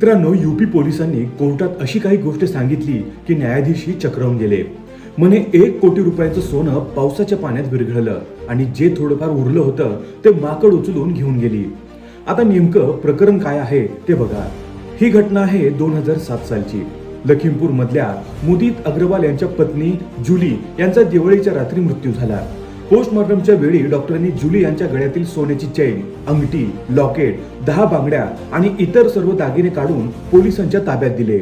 मित्रांनो, यूपी पोलिसांनी कोर्टात अशी काही गोष्ट सांगितली की न्यायाधीशही चक्रावून गेले. म्हणे 1 कोटी रुपयाचं सोनं पावसाच्या पाण्यात विरघळलं आणि जे थोडंफार उरलं होतं ते माकड उचलून घेऊन गेली. आता नेमकं प्रकरण काय आहे ते बघा. ही घटना आहे 2007 सालची. लखीमपूर मधल्या मुदित अग्रवाल यांच्या पत्नी जुली यांचा दिवाळीच्या रात्री मृत्यू झाला. पोस्टमॉर्टमच्या वेळी डॉक्टरांनी जुली यांच्या गळ्यातील सोन्याची चैन, अंगठी, लॉकेट, 10 बांगड्या आणि इतर सर्व दागिने काढून पोलिसांच्या ताब्यात दिले.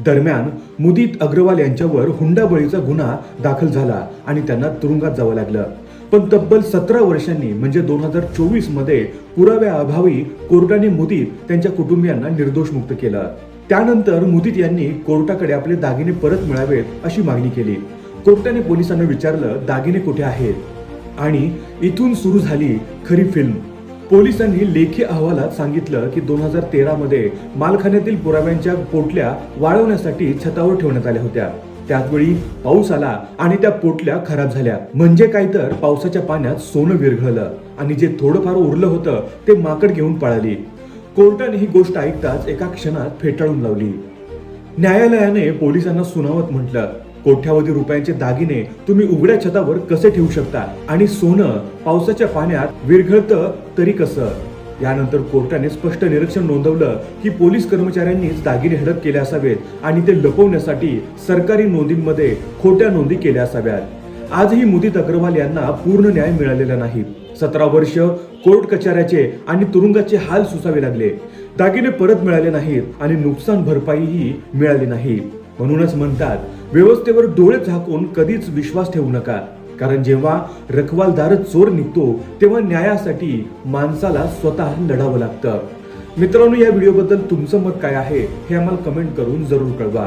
दरम्यान मुदित अग्रवाल यांच्यावर हुंडाबळीचा गुन्हा दाखल झाला आणि त्यांना तुरुंगात जावं लागलं. पण तब्बल 17 वर्षांनी म्हणजे 2024 मध्ये पुराव्याअभावी कोर्टाने मुदित त्यांच्या कुटुंबियांना निर्दोष मुक्त केलं. त्यानंतर मुदित यांनी कोर्टाकडे आपले दागिने परत मिळावेत अशी मागणी केली. कोर्टाने पोलिसांना विचारलं दागिने कुठे आहेत आणि इथून सुरू झाली खरी फिल्म. पोलिसांनी लेखी अहवालात सांगितलं की 2013 मध्ये मालखान्यातील पुराव्यांच्या पोटल्या वाळवण्यासाठी छतावर ठेवण्यात आल्या होत्या. त्याच वेळी पाऊस आला आणि त्या पोटल्या खराब झाल्या. म्हणजे काय तर पावसाच्या पाण्यात सोनं विरघळलं आणि जे थोडंफार उरलं होतं ते माकड घेऊन पळाली. कोर्टाने ही गोष्ट ऐकताच एका क्षणात फेटाळून लावली. न्यायालयाने पोलिसांना सुनावत म्हटलं, कोट्यावधी रुपयांचे दागिने तुम्ही उघड्या छतावर कसे ठेवू शकता आणि सोनं पावसाच्या पाण्यात विरघळतं तरी कसं? यानंतर कोर्टाने स्पष्ट निरीक्षण नोंदवलं की पोलीस कर्मचाऱ्यांनीच दागिने हडप केले असावेत आणि ते लपवण्यासाठी सरकारी नोंदींमध्ये खोट्या नोंदी केल्या असाव्यात. आजही मुदित अग्रवाल यांना पूर्ण न्याय मिळालेला नाही. 17 वर्ष कोर्ट कचेऱ्याचे आणि तुरुंगाचे हाल सोसावे लागले. दागिने परत मिळाले नाहीत आणि नुकसान भरपाईही मिळाली नाही. म्हणूनच म्हणतात, व्यवस्थेवर डोळे झाकून कधीच विश्वास ठेवू नका, कारण जेव्हा रखवालदारच चोर निघतो तेव्हा न्यायासाठी माणसाला स्वतः लढावं लागतं. मित्रांनो, या व्हिडिओबद्दल तुमचं मत काय आहे हे आम्हाला कमेंट करून जरूर कळवा.